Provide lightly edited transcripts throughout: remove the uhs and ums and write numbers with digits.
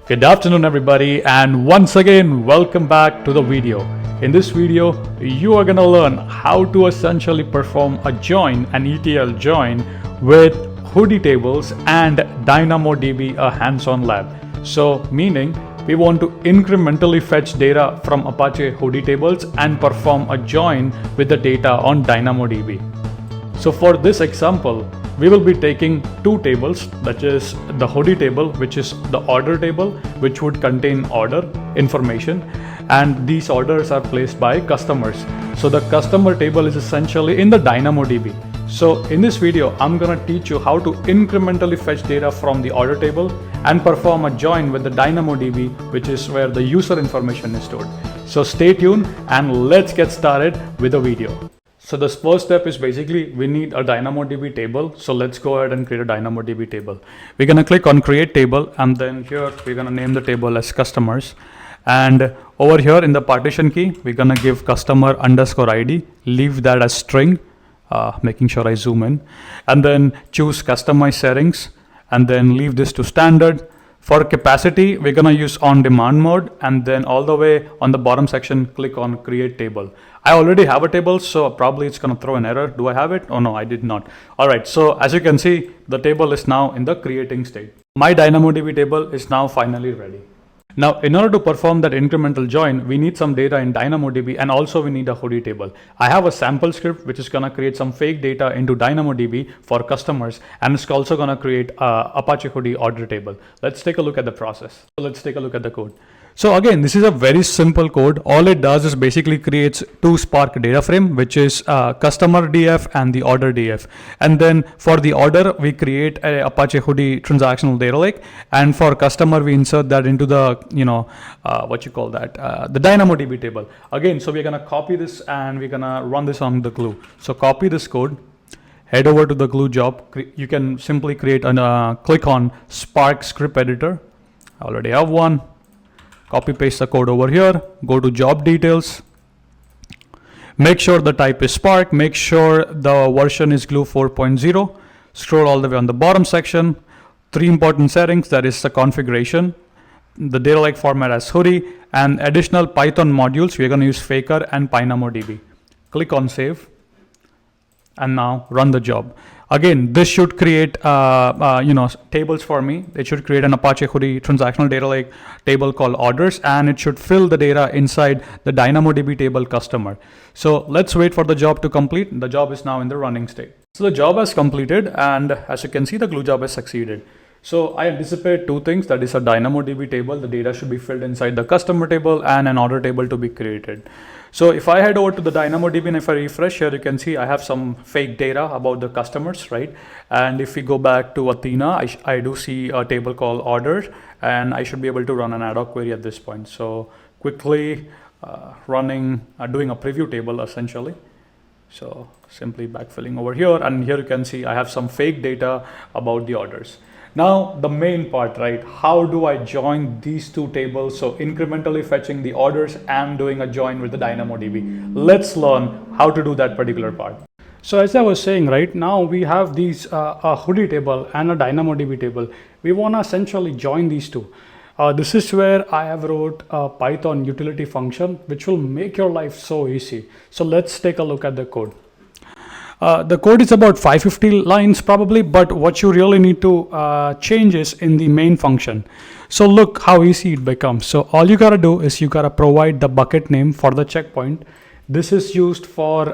Good afternoon everybody, and once again welcome back to the video. In this video you are gonna learn how to essentially perform a join, an ETL join, with Hudi tables and DynamoDB, a hands-on lab. So meaning we want to incrementally fetch data from Apache Hudi tables and perform a join with the data on DynamoDB. So for this example, we will be taking two tables, that is the Hudi table, which is the order table, which would contain order information, and these orders are placed by customers. So the customer table is essentially in the DynamoDB. So in this video, I'm gonna teach you how to incrementally fetch data from the order table and perform a join with the DynamoDB, which is where the user information is stored. So stay tuned and let's get started with the video. So the first step is basically we need a DynamoDB table. So let's go ahead and create a DynamoDB table. We're going to click on create table, and then here we're going to name the table as customers. And over here in the partition key, we're going to give customer underscore ID, leave that as string, making sure I zoom in, and then choose customize settings, and then leave this to standard. For capacity, we're gonna use on-demand mode, and then all the way on the bottom section, click on create table. I already have a table, so probably it's gonna throw an error. Do I have it? Oh no, I did not. All right, so as you can see, the table is now in the creating state. My DynamoDB table is now finally ready. Now, in order to perform that incremental join, we need some data in DynamoDB, and also we need a Hudi table. I have a sample script which is gonna create some fake data into DynamoDB for customers, and it's also gonna create a Apache Hudi order table. Let's take a look at the process. So let's take a look at the code. So again, this is a very simple code. All it does is basically creates two Spark data frame, which is customer DF and the order DF. And then for the order, we create a Apache Hudi transactional data lake. And for customer, we insert that into the, the DynamoDB table. Again, so we're gonna copy this and we're gonna run this on the glue. So copy this code, head over to the glue job. You can simply create and click on Spark script editor. I already have one. Copy paste the code over here, go to job details, make sure the type is Spark, make sure the version is Glue 4.0, scroll all the way on the bottom section, three important settings, that is the configuration, the data lake format as Hudi, and additional Python modules, we're going to use Faker and DynamoDB. Click on save, and now run the job. Again, this should create tables for me. It should create an Apache Hudi transactional data lake table called orders, and it should fill the data inside the DynamoDB table customer. So let's wait for the job to complete. The job is now in the running state. So the job has completed, and as you can see, the glue job has succeeded. So I anticipate two things, that is a DynamoDB table, the data should be filled inside the customer table, and an order table to be created. So if I head over to the DynamoDB and if I refresh here, you can see I have some fake data about the customers, right? And if we go back to Athena, I do see a table called orders, and I should be able to run an ad hoc query at this point. So quickly doing a preview table essentially. So simply backfilling over here, and here you can see I have some fake data about the orders. Now the main part, right? How do I join these two tables? So incrementally fetching the orders and doing a join with the DynamoDB. Let's learn how to do that particular part. So as I was saying, right now we have these a Hudi table and a DynamoDB table. We want to essentially join these two. This is where I have wrote a Python utility function, which will make your life so easy. So let's take a look at the code. The code is about 550 lines probably, but what you really need to change is in the main function. So look how easy it becomes. So all you gotta do is you gotta provide the bucket name for the checkpoint. This is used for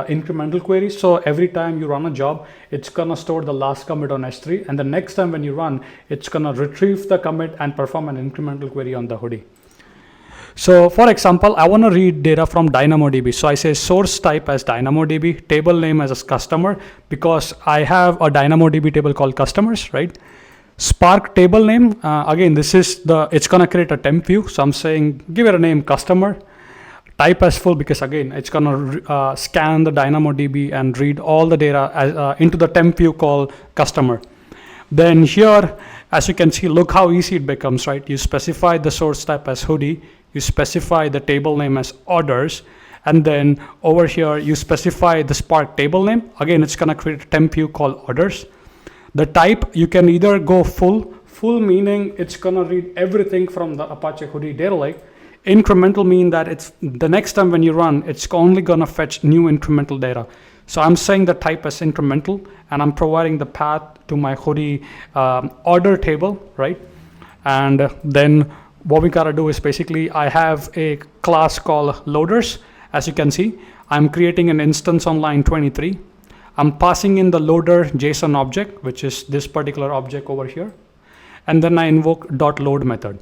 incremental queries. So every time you run a job, it's gonna store the last commit on S3, and the next time when you run, it's gonna retrieve the commit and perform an incremental query on the Hudi. So for example, I want to read data from DynamoDB. So I say source type as DynamoDB, table name as a customer, because I have a DynamoDB table called customers, right? Spark table name, again, it's going to create a temp view. So I'm saying, give it a name customer, type as full, because again, it's going to scan the DynamoDB and read all the data into the temp view called customer. Then here, as you can see, look how easy it becomes, right? You specify the source type as Hudi, you specify the table name as orders, and then over here, you specify the Spark table name. Again, it's gonna create a temp view called orders. The type, you can either go full full meaning it's gonna read everything from the Apache Hudi data lake. Incremental mean that it's the next time when you run, it's only gonna fetch new incremental data. So I'm saying the type as incremental, and I'm providing the path to my Hudi order table, right? And then what we gotta do is basically I have a class called loaders. As you can see, I'm creating an instance on line 23. I'm passing in the loader JSON object, which is this particular object over here. And then I invoke .load method.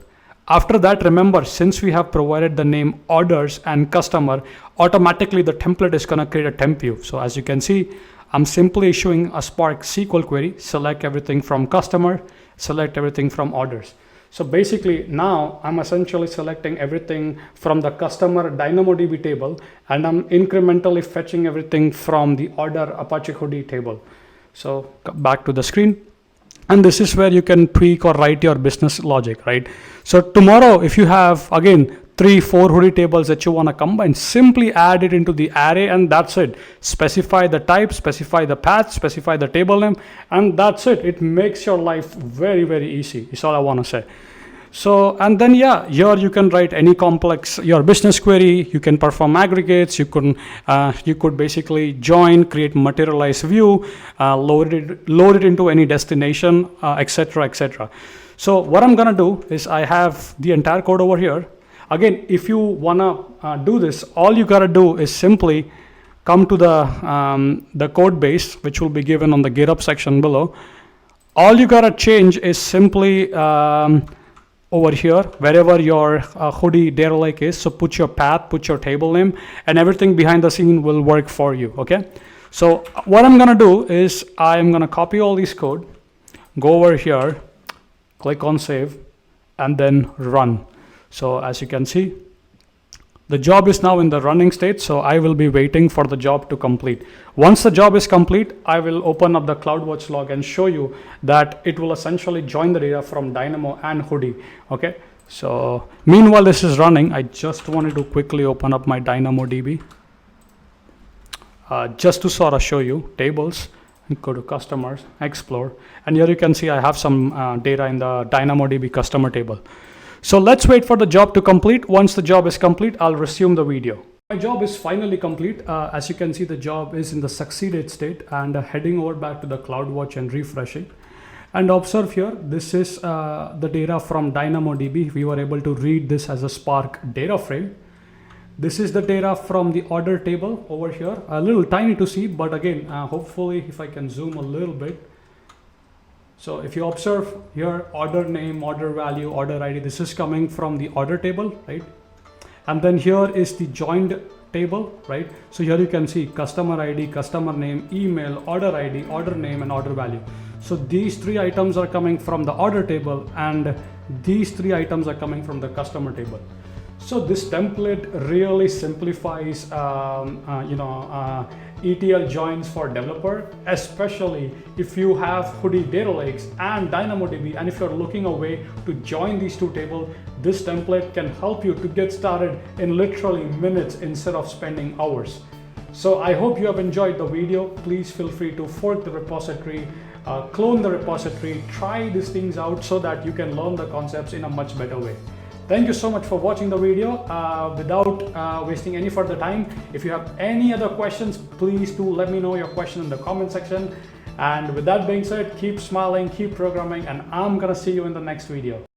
After that, remember, since we have provided the name orders and customer, automatically the template is gonna create a temp view. So as you can see, I'm simply issuing a Spark SQL query, select everything from customer, select everything from orders. So basically now I'm essentially selecting everything from the customer DynamoDB table, and I'm incrementally fetching everything from the order Apache Hudi table. So back to the screen. And this is where you can tweak or write your business logic, right? So tomorrow, if you have, again, 3-4 Hudi tables that you want to combine, simply add it into the array and that's it. Specify the type, specify the path, specify the table name, and that's it. It makes your life very, very easy, is all I want to say. So, and then yeah, here you can write any complex, your business query, you can perform aggregates, you could basically join, create materialized view, load it into any destination, etc., etc. So what I'm gonna do is I have the entire code over here. Again, if you wanna do this, all you gotta do is simply come to the code base, which will be given on the GitHub section below. All you gotta change is simply over here, wherever your Hudi data lake is. So put your path, put your table name, and everything behind the scene will work for you, okay? So what I'm gonna do is I'm gonna copy all these code, go over here, click on save, and then run. So as you can see, the job is now in the running state, so I will be waiting for the job to complete. Once the job is complete, I will open up the CloudWatch log and show you that it will essentially join the data from Dynamo and Hudi, okay? So meanwhile this is running, I just wanted to quickly open up my DynamoDB just to sort of show you tables. Go to customers, explore, and here you can see I have some data in the DynamoDB customer table. So let's wait for the job to complete. Once the job is complete, I'll resume the video. My job is finally complete. As you can see, the job is in the succeeded state, and heading over back to the CloudWatch and refreshing. And observe here, this is the data from DynamoDB. We were able to read this as a Spark data frame. This is the data from the order table over here. A little tiny to see, but again, hopefully if I can zoom a little bit. So if you observe here, order name, order value, order ID, this is coming from the order table, right? And then here is the joined table, right? So here you can see customer ID, customer name, email, order ID, order name, and order value. So these three items are coming from the order table, and these three items are coming from the customer table. So this template really simplifies, ETL joins for developer, especially if you have Hudi data lakes and DynamoDB, and if you're looking a way to join these two tables, this template can help you to get started in literally minutes instead of spending hours. So I hope you have enjoyed the video. Please feel free to fork the repository, clone the repository, try these things out so that you can learn the concepts in a much better way. Thank you so much for watching the video. Without wasting any further time, if you have any other questions, please do let me know your question in the comment section. And with that being said, keep smiling, keep programming, and I'm gonna see you in the next video.